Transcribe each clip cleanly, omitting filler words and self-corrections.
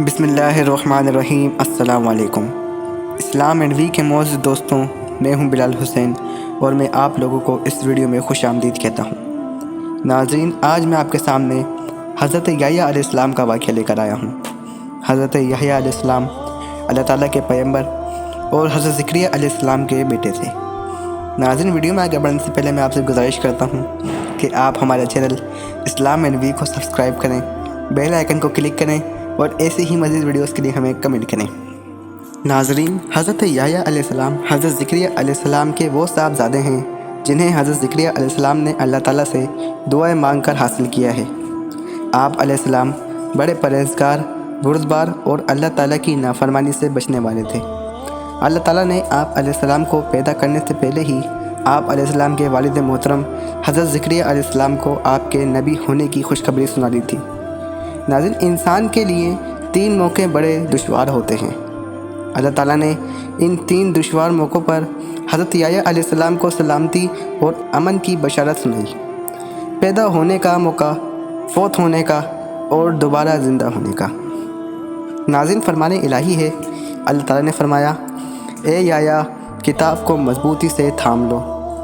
بسم اللہ الرحمن الرحیم۔ السلام علیکم۔ اسلام اینڈ وی کے معزز دوستوں، میں ہوں بلال حسین اور میں آپ لوگوں کو اس ویڈیو میں خوش آمدید کہتا ہوں۔ ناظرین، آج میں آپ کے سامنے حضرت یحییٰ علیہ السلام کا واقعہ لے کر آیا ہوں۔ حضرت یحییٰ علیہ السلام اللہ تعالیٰ کے پیغمبر اور حضرت زکریا علیہ السلام کے بیٹے تھے۔ ناظرین، ویڈیو میں آگے بڑھنے سے پہلے میں آپ سے گزارش کرتا ہوں کہ آپ ہمارے چینل اسلام اینڈ وی کو سبسکرائب کریں، بیل آئیکن کو کلک کریں اور ایسی ہی مزید ویڈیوز کے لیے ہمیں کمنٹ کریں۔ ناظرین، حضرت یحییٰ علیہ السلام حضرت زکریا علیہ السلام کے وہ صاحبزادے ہیں جنہیں حضرت زکریا علیہ السلام نے اللہ تعالیٰ سے دعائیں مانگ کر حاصل کیا ہے۔ آپ علیہ السلام بڑے پرہیزگار، بردبار اور اللہ تعالیٰ کی نافرمانی سے بچنے والے تھے۔ اللہ تعالیٰ نے آپ علیہ السلام کو پیدا کرنے سے پہلے ہی آپ علیہ السلام کے والد محترم حضرت زکریا علیہ السلام کو آپ کے نبی ہونے کی خوشخبری سنا دی تھی۔ ناظرین، انسان کے لیے 3 موقع بڑے دشوار ہوتے ہیں۔ اللہ تعالیٰ نے ان 3 دشوار موقعوں پر حضرت یحییٰ علیہ السلام کو سلامتی اور امن کی بشارت سنائی۔ پیدا ہونے کا موقع، فوت ہونے کا اور دوبارہ زندہ ہونے کا۔ ناظرین، فرمان الہی ہے، اللہ تعالیٰ نے فرمایا، اے یحییٰ، کتاب کو مضبوطی سے تھام لو،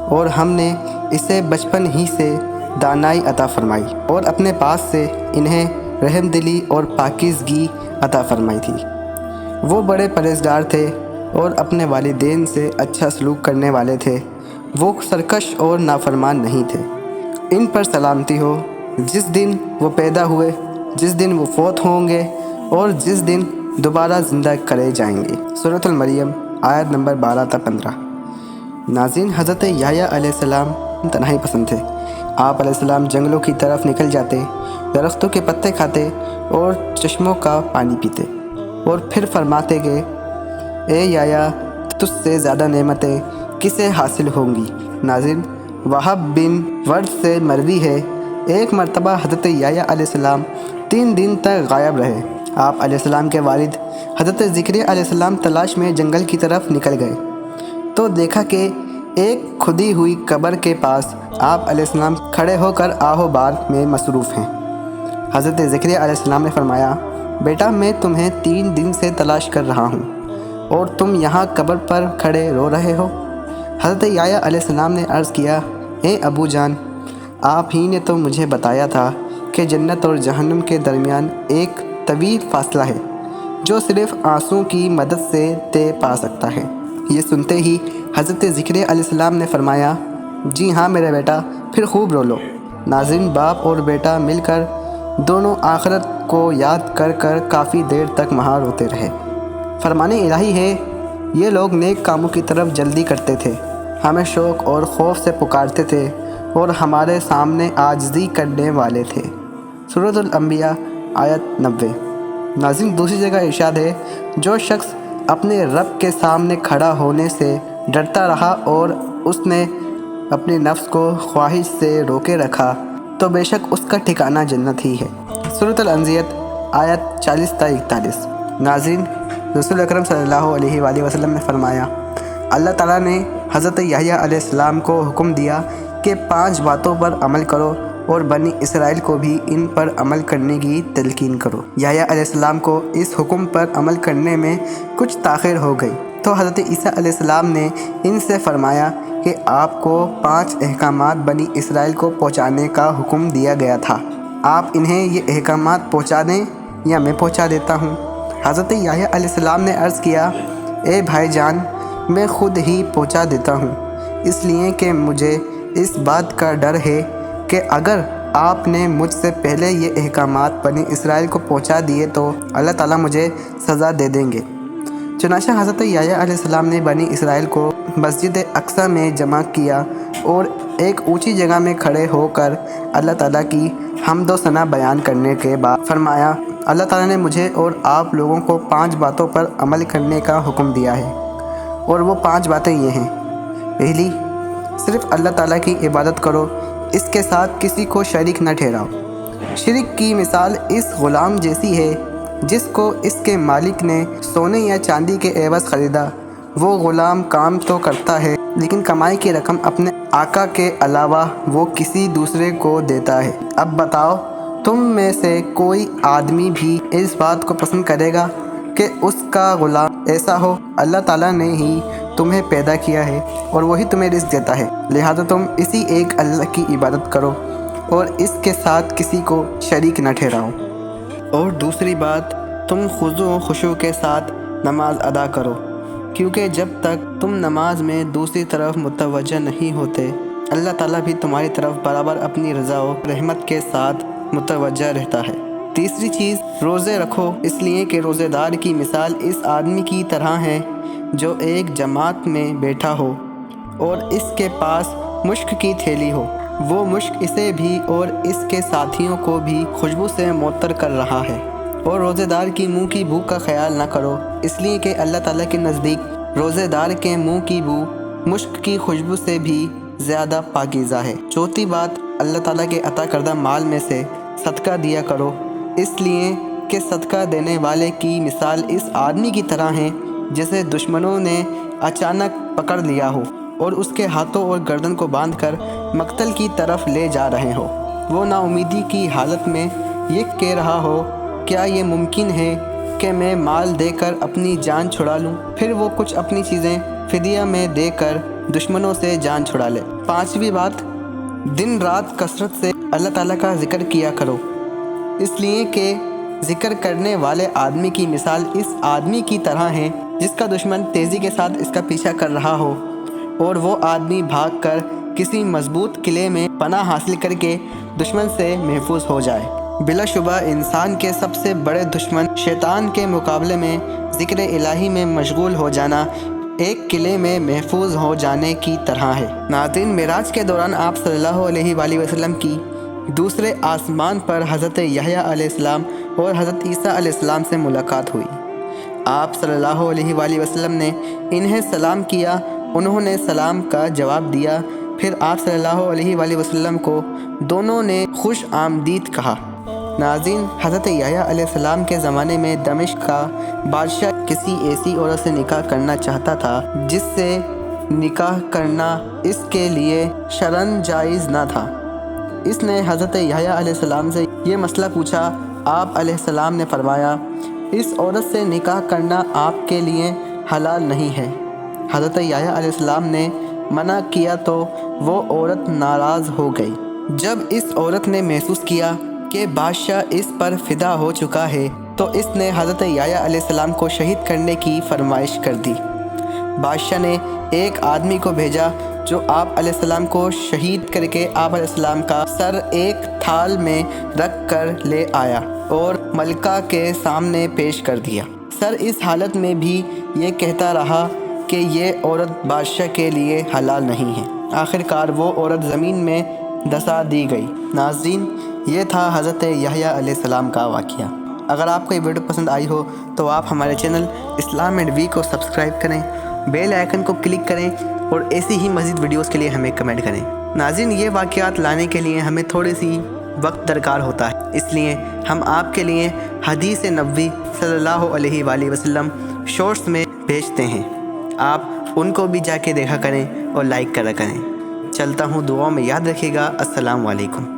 اور ہم نے اسے بچپن ہی سے دانائی عطا فرمائی اور اپنے پاس سے انہیں رحم دلی اور پاکیزگی عطا فرمائی تھی۔ وہ بڑے پرہیزگار تھے اور اپنے والدین سے اچھا سلوک کرنے والے تھے۔ وہ سرکش اور نافرمان نہیں تھے۔ ان پر سلامتی ہو جس دن وہ پیدا ہوئے، جس دن وہ فوت ہوں گے اور جس دن دوبارہ زندہ کرے جائیں گے۔ سورۃ المریم آیت نمبر 12 تا 15۔ ناظرین، حضرت یحییٰ علیہ السلام تنہائی پسند تھے۔ آپ علیہ السلام جنگلوں کی طرف نکل جاتے، درختوں کے پتے کھاتے اور چشموں کا پانی پیتے، اور پھر فرماتے کہ اے یحییٰ، تجھ سے زیادہ نعمتیں کسے حاصل ہوں گی۔ ناظرین، وہب بن ورد سے مروی ہے، ایک مرتبہ حضرت یحییٰ علیہ السلام 3 دن تک غائب رہے۔ آپ علیہ السلام کے والد حضرت زکریا علیہ السلام تلاش میں جنگل کی طرف نکل گئے تو دیکھا کہ ایک کھدی ہوئی قبر کے پاس آپ علیہ السلام کھڑے ہو کر آہ و بار میں مصروف ہیں۔ حضرت زکریا علیہ السلام نے فرمایا، بیٹا، میں تمہیں 3 دن سے تلاش کر رہا ہوں اور تم یہاں قبر پر کھڑے رو رہے ہو۔ حضرت یحییٰ علیہ السلام نے عرض کیا، اے ابو جان، آپ ہی نے تو مجھے بتایا تھا کہ جنت اور جہنم کے درمیان ایک طویل فاصلہ ہے جو صرف آنسوں کی مدد سے طے پا سکتا ہے۔ یہ سنتے ہی حضرت زکریا علیہ السلام نے فرمایا، جی ہاں میرے بیٹا، پھر خوب رو لو۔ ناظرین، باپ اور بیٹا مل کر دونوں آخرت کو یاد کر کر کافی دیر تک وہاں روتے رہے۔ فرمان الہی ہے، یہ لوگ نیک کاموں کی طرف جلدی کرتے تھے، ہمیں شوق اور خوف سے پکارتے تھے اور ہمارے سامنے عاجزی کرنے والے تھے۔ سورۃ الانبیاء آیت 90۔ ناظرین، دوسری جگہ ارشاد ہے، جو شخص اپنے رب کے سامنے کھڑا ہونے سے ڈرتا رہا اور اس نے اپنے نفس کو خواہش سے روکے رکھا تو بے شک اس کا ٹھکانہ جنت ہی ہے۔ سورۃ الانزیت آیت 40 تا 41۔ ناظرین، رسول اکرم صلی اللہ علیہ وآلہ وسلم نے فرمایا، اللہ تعالیٰ نے حضرت یحییٰ علیہ السلام کو حکم دیا کہ 5 باتوں پر عمل کرو اور بنی اسرائیل کو بھی ان پر عمل کرنے کی تلقین کرو۔ یحییٰ علیہ السلام کو اس حکم پر عمل کرنے میں کچھ تاخیر ہو گئی تو حضرت عیسیٰ علیہ السلام نے ان سے فرمایا کہ آپ کو 5 احکامات بنی اسرائیل کو پہنچانے کا حکم دیا گیا تھا، آپ انہیں یہ احکامات پہنچا دیں یا میں پہنچا دیتا ہوں۔ حضرت یحییٰ علیہ السلام نے عرض کیا، اے بھائی جان، میں خود ہی پہنچا دیتا ہوں، اس لیے کہ مجھے اس بات کا ڈر ہے کہ اگر آپ نے مجھ سے پہلے یہ احکامات بنی اسرائیل کو پہنچا دیے تو اللہ تعالیٰ مجھے سزا دے دیں گے۔ چنانچہ حضرت یحییٰ علیہ السلام نے بنی اسرائیل کو مسجد اقصیٰ میں جمع کیا اور ایک اونچی جگہ میں کھڑے ہو کر اللہ تعالیٰ کی حمد و ثنا بیان کرنے کے بعد فرمایا، اللہ تعالیٰ نے مجھے اور آپ لوگوں کو 5 باتوں پر عمل کرنے کا حکم دیا ہے، اور وہ 5 باتیں یہ ہیں۔ پہلی، صرف اللہ تعالیٰ کی عبادت کرو، اس کے ساتھ کسی کو شریک نہ ٹھہراؤ۔ شرک کی مثال اس غلام جیسی ہے جس کو اس کے مالک نے سونے یا چاندی کے عوض خریدا۔ وہ غلام کام تو کرتا ہے لیکن کمائی کی رقم اپنے آقا کے علاوہ وہ کسی دوسرے کو دیتا ہے۔ اب بتاؤ تم میں سے کوئی آدمی بھی اس بات کو پسند کرے گا کہ اس کا غلام ایسا ہو؟ اللہ تعالیٰ نے ہی تمہیں پیدا کیا ہے اور وہی تمہیں رزق دیتا ہے، لہذا تم اسی ایک اللہ کی عبادت کرو اور اس کے ساتھ کسی کو شریک نہ ٹھہراؤ۔ اور دوسری بات، تم خضوع و خشوع کے ساتھ نماز ادا کرو، کیونکہ جب تک تم نماز میں دوسری طرف متوجہ نہیں ہوتے، اللہ تعالیٰ بھی تمہاری طرف برابر اپنی رضا و رحمت کے ساتھ متوجہ رہتا ہے۔ تیسری چیز، روزے رکھو، اس لیے کہ روزے دار کی مثال اس آدمی کی طرح ہے جو ایک جماعت میں بیٹھا ہو اور اس کے پاس مشک کی تھیلی ہو۔ وہ مشک اسے بھی اور اس کے ساتھیوں کو بھی خوشبو سے معطر کر رہا ہے، اور روزے دار کی منہ کی بو کا خیال نہ کرو، اس لیے کہ اللہ تعالیٰ کے نزدیک روزے دار کے منہ کی بو مشک کی خوشبو سے بھی زیادہ پاکیزہ ہے۔ چوتھی بات، اللہ تعالیٰ کے عطا کردہ مال میں سے صدقہ دیا کرو، اس لیے کہ صدقہ دینے والے کی مثال اس آدمی کی طرح ہے جسے دشمنوں نے اچانک پکڑ لیا ہو اور اس کے ہاتھوں اور گردن کو باندھ کر مقتل کی طرف لے جا رہے ہو۔ وہ نا امیدی کی حالت میں یہ کہہ رہا ہو، کیا یہ ممکن ہے کہ میں مال دے کر اپنی جان چھڑا لوں؟ پھر وہ کچھ اپنی چیزیں فدیہ میں دے کر دشمنوں سے جان چھڑا لے۔ پانچویں بات، دن رات کثرت سے اللہ تعالیٰ کا ذکر کیا کرو، اس لیے کہ ذکر کرنے والے آدمی کی مثال اس آدمی کی طرح ہے جس کا دشمن تیزی کے ساتھ اس کا پیچھا کر رہا ہو اور وہ آدمی بھاگ کر کسی مضبوط قلعے میں پناہ حاصل کر کے دشمن سے محفوظ ہو جائے۔ بلا شبہ انسان کے سب سے بڑے دشمن شیطان کے مقابلے میں ذکر الہی میں مشغول ہو جانا ایک قلعے میں محفوظ ہو جانے کی طرح ہے۔ ناظرین، معراج کے دوران آپ صلی اللہ علیہ وآلہ وسلم کی دوسرے آسمان پر حضرت یحییٰ علیہ السلام اور حضرت عیسیٰ علیہ السلام سے ملاقات ہوئی۔ آپ صلی اللہ علیہ وآلہ وسلم نے انہیں سلام کیا، انہوں نے سلام کا جواب دیا، پھر آپ صلی اللہ علیہ وآلہ وسلم کو دونوں نے خوش آمدید کہا۔ ناظرین، حضرت یحییٰ علیہ السلام کے زمانے میں دمشق کا بادشاہ کسی ایسی عورت سے نکاح کرنا چاہتا تھا جس سے نکاح کرنا اس کے لیے شرعاً جائز نہ تھا۔ اس نے حضرت یحییٰ علیہ السلام سے یہ مسئلہ پوچھا۔ آپ علیہ السلام نے فرمایا، اس عورت سے نکاح کرنا آپ کے لیے حلال نہیں ہے۔ حضرت یحییٰ علیہ السلام نے منع کیا تو وہ عورت ناراض ہو گئی۔ جب اس عورت نے محسوس کیا کہ بادشاہ اس پر فدا ہو چکا ہے تو اس نے حضرت یحییٰ علیہ السلام کو شہید کرنے کی فرمائش کر دی۔ بادشاہ نے ایک آدمی کو بھیجا جو آپ علیہ السلام کو شہید کر کے آپ علیہ السلام کا سر ایک تھال میں رکھ کر لے آیا اور ملکہ کے سامنے پیش کر دیا۔ سر اس حالت میں بھی یہ کہتا رہا کہ یہ عورت بادشاہ کے لیے حلال نہیں ہے۔ آخر کار وہ عورت زمین میں دھسا دی گئی۔ ناظرین، یہ تھا حضرت یحییٰ علیہ السلام کا واقعہ۔ اگر آپ کو یہ ویڈیو پسند آئی ہو تو آپ ہمارے چینل اسلام اینڈ وی کو سبسکرائب کریں، بیل آئیکن کو کلک کریں اور ایسی ہی مزید ویڈیوز کے لیے ہمیں کمنٹ کریں۔ ناظرین، یہ واقعات لانے کے لیے ہمیں تھوڑی سی وقت درکار ہوتا ہے، اس لیے ہم آپ کے لیے حدیث نبوی صلی اللہ علیہ وآلہ وسلم شارٹس میں بھیجتے ہیں، آپ ان کو بھی جا کے دیکھا کریں اور لائک کرا کریں۔ چلتا ہوں، دعاؤں میں یاد رکھیے گا۔ السلام علیکم۔